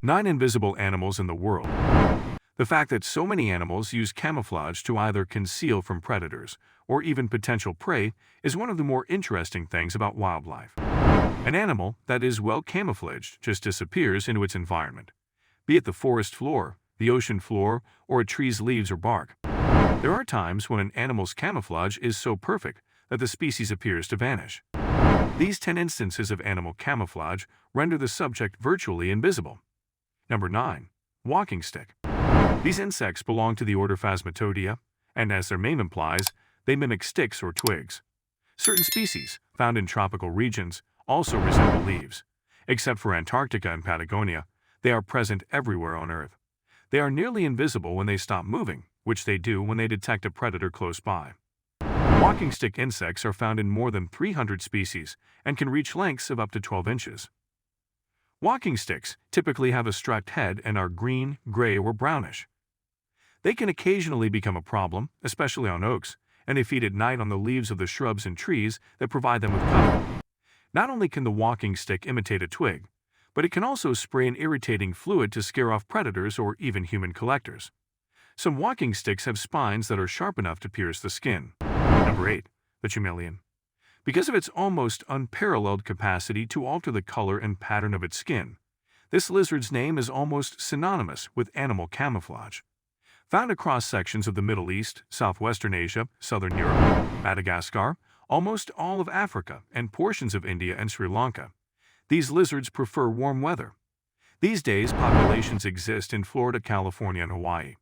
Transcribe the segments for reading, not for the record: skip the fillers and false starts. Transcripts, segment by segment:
9 invisible animals in the world. The fact that so many animals use camouflage to either conceal from predators or even potential prey is one of the more interesting things about wildlife. An animal that is well camouflaged just disappears into its environment, be it the forest floor, the ocean floor, or a tree's leaves or bark. There are times when an animal's camouflage is so perfect that the species appears to vanish. These 10 instances of animal camouflage render the subject virtually invisible. Number 9. Walking stick. These insects belong to the order Phasmatodea, and as their name implies, they mimic sticks or twigs. Certain species, found in tropical regions, also resemble leaves. Except for Antarctica and Patagonia, they are present everywhere on Earth. They are nearly invisible when they stop moving, which they do when they detect a predator close by. Walking stick insects are found in more than 300 species and can reach lengths of up to 12 inches. Walking sticks typically have a striped head and are green, gray, or brownish. They can occasionally become a problem, especially on oaks, and they feed at night on the leaves of the shrubs and trees that provide them with cover. Not only can the walking stick imitate a twig, but it can also spray an irritating fluid to scare off predators or even human collectors. Some walking sticks have spines that are sharp enough to pierce the skin. Number 8. The chameleon. Because of its almost unparalleled capacity to alter the color and pattern of its skin, this lizard's name is almost synonymous with animal camouflage. Found across sections of the Middle East, southwestern Asia, southern Europe, Madagascar, almost all of Africa, and portions of India and Sri Lanka, these lizards prefer warm weather. These days, populations exist in Florida, California, and Hawaii.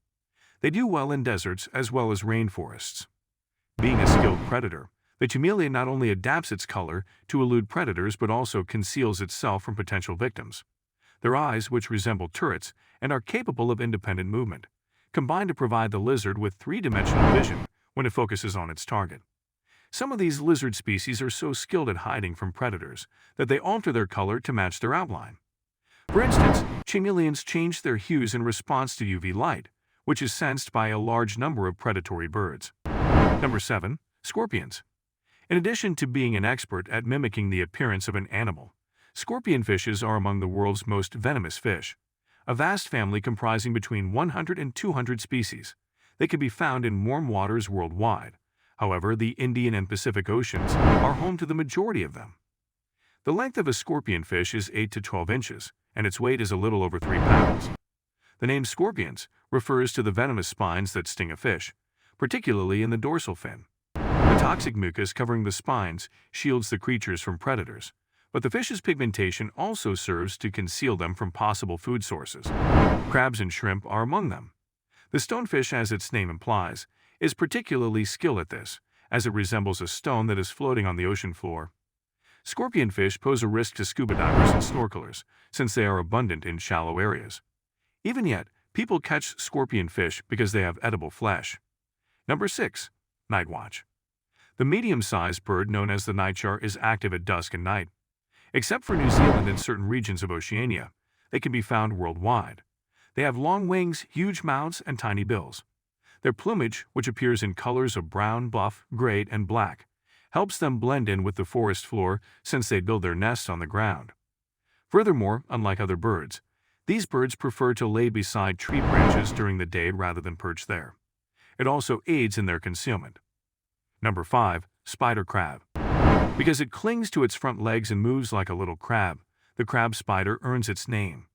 They do well in deserts as well as rainforests. Being a skilled predator, the chameleon not only adapts its color to elude predators but also conceals itself from potential victims. Their eyes, which resemble turrets and are capable of independent movement, combine to provide the lizard with three-dimensional vision when it focuses on its target. Some of these lizard species are so skilled at hiding from predators that they alter their color to match their outline. For instance, chameleons change their hues in response to UV light, which is sensed by a large number of predatory birds. Number 7. Scorpions. In addition to being an expert at mimicking the appearance of an animal, scorpionfishes are among the world's most venomous fish. A vast family comprising between 100 and 200 species. They can be found in warm waters worldwide. However, the Indian and Pacific Oceans are home to the majority of them. The length of a scorpionfish is 8 to 12 inches, and its weight is a little over 3 pounds. The name scorpions refers to the venomous spines that sting a fish, particularly in the dorsal fin. The toxic mucus covering the spines shields the creatures from predators, but the fish's pigmentation also serves to conceal them from possible food sources. Crabs and shrimp are among them. The stonefish, as its name implies, is particularly skilled at this, as it resembles a stone that is floating on the ocean floor. Scorpionfish pose a risk to scuba divers and snorkelers, since they are abundant in shallow areas. Even yet, people catch scorpionfish because they have edible flesh. Number 6. Night watch. The medium-sized bird known as the nightjar is active at dusk and night. Except for New Zealand and certain regions of Oceania, they can be found worldwide. They have long wings, huge mouths, and tiny bills. Their plumage, which appears in colors of brown, buff, gray, and black, helps them blend in with the forest floor since they build their nests on the ground. Furthermore, unlike other birds, these birds prefer to lay beside tree branches during the day rather than perch there. It also aids in their concealment. Number 5. Spider crab. Because it clings to its front legs and moves like a little crab, the crab spider earns its name.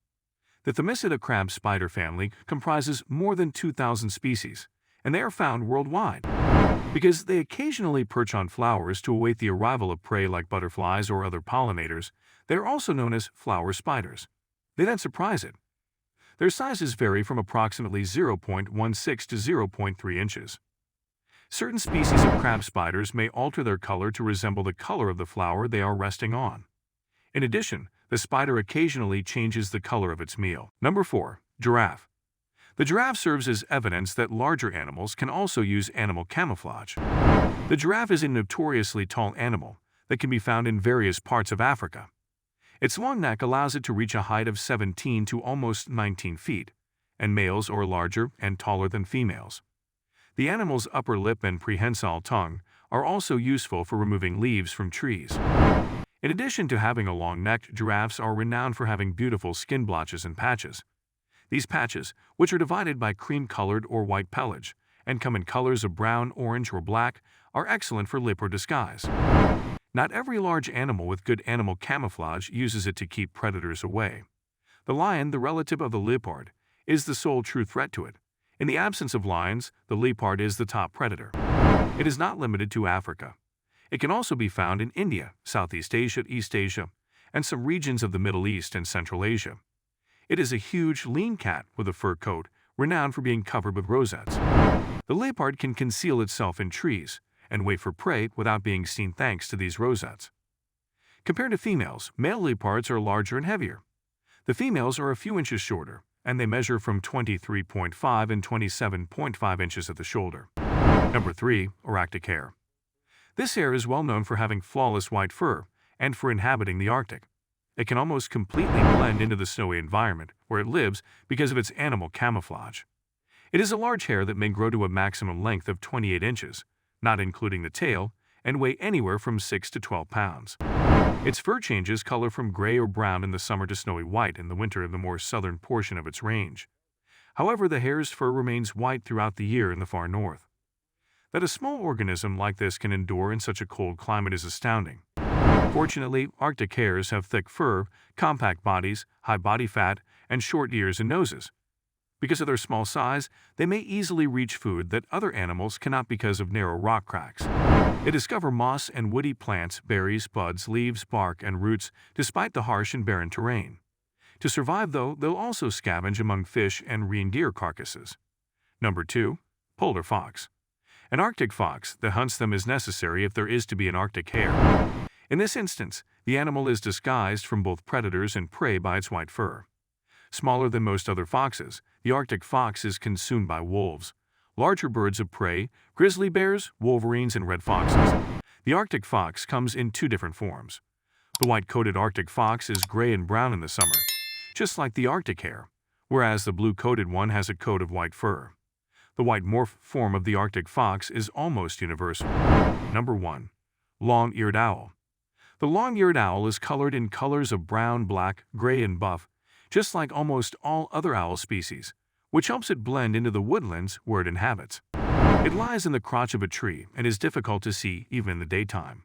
The Themyscida crab spider family comprises more than 2,000 species, and they are found worldwide. Because they occasionally perch on flowers to await the arrival of prey like butterflies or other pollinators, they are also known as flower spiders. They then surprise it. Their sizes vary from approximately 0.16 to 0.3 inches. Certain species of crab spiders may alter their color to resemble the color of the flower they are resting on. In addition, the spider occasionally changes the color of its meal. Number 4. Giraffe. The giraffe serves as evidence that larger animals can also use animal camouflage. The giraffe is a notoriously tall animal that can be found in various parts of Africa. Its long neck allows it to reach a height of 17 to almost 19 feet, and males are larger and taller than females. The animal's upper lip and prehensile tongue are also useful for removing leaves from trees. In addition to having a long neck, giraffes are renowned for having beautiful skin blotches and patches. These patches, which are divided by cream-colored or white pelage, and come in colors of brown, orange, or black, are excellent for leopard disguise. Not every large animal with good animal camouflage uses it to keep predators away. The lion, the relative of the leopard, is the sole true threat to it. In the absence of lions, the leopard is the top predator. It is not limited to Africa. It can also be found in India, Southeast Asia, East Asia, and some regions of the Middle East and Central Asia. It is a huge, lean cat with a fur coat, renowned for being covered with rosettes. The leopard can conceal itself in trees and wait for prey without being seen thanks to these rosettes. Compared to females, male leopards are larger and heavier. The females are a few inches shorter, and they measure from 23.5 and 27.5 inches at the shoulder. Number 3. Arctic hare. This hare is well known for having flawless white fur and for inhabiting the Arctic. It can almost completely blend into the snowy environment where it lives because of its animal camouflage. It is a large hare that may grow to a maximum length of 28 inches, not including the tail, and weigh anywhere from 6 to 12 pounds. Its fur changes color from gray or brown in the summer to snowy white in the winter in the more southern portion of its range. However, the hare's fur remains white throughout the year in the far north. That a small organism like this can endure in such a cold climate is astounding. Fortunately, Arctic hares have thick fur, compact bodies, high body fat, and short ears and noses. Because of their small size, they may easily reach food that other animals cannot because of narrow rock cracks. They discover moss and woody plants, berries, buds, leaves, bark, and roots despite the harsh and barren terrain. To survive, though, they'll also scavenge among fish and reindeer carcasses. Number 2. Polar fox. An Arctic fox that hunts them is necessary if there is to be an Arctic hare. In this instance, the animal is disguised from both predators and prey by its white fur. Smaller than most other foxes, the Arctic fox is consumed by wolves, larger birds of prey, grizzly bears, wolverines, and red foxes. The Arctic fox comes in 2 different forms. The white-coated Arctic fox is gray and brown in the summer, just like the Arctic hare, whereas the blue-coated one has a coat of white fur. The white morph form of the Arctic fox is almost universal. Number 1. Long-eared owl. The long-eared owl is colored in colors of brown, black, gray, and buff, just like almost all other owl species, which helps it blend into the woodlands where it inhabits. It lies in the crotch of a tree and is difficult to see even in the daytime.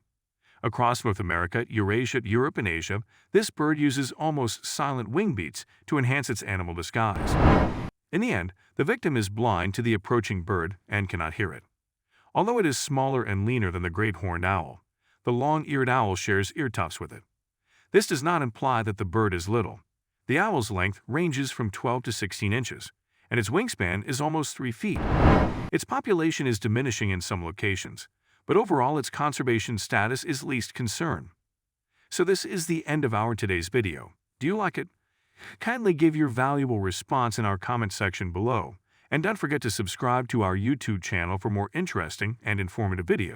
Across North America, Eurasia, Europe, and Asia, this bird uses almost silent wing beats to enhance its animal disguise. In the end, the victim is blind to the approaching bird and cannot hear it. Although it is smaller and leaner than the great horned owl, the long-eared owl shares ear tufts with it. This does not imply that the bird is little. The owl's length ranges from 12 to 16 inches, and its wingspan is almost 3 feet. Its population is diminishing in some locations, but overall its conservation status is least concern. So this is the end of our today's video. Do you like it? Kindly give your valuable response in our comment section below, and don't forget to subscribe to our YouTube channel for more interesting and informative videos.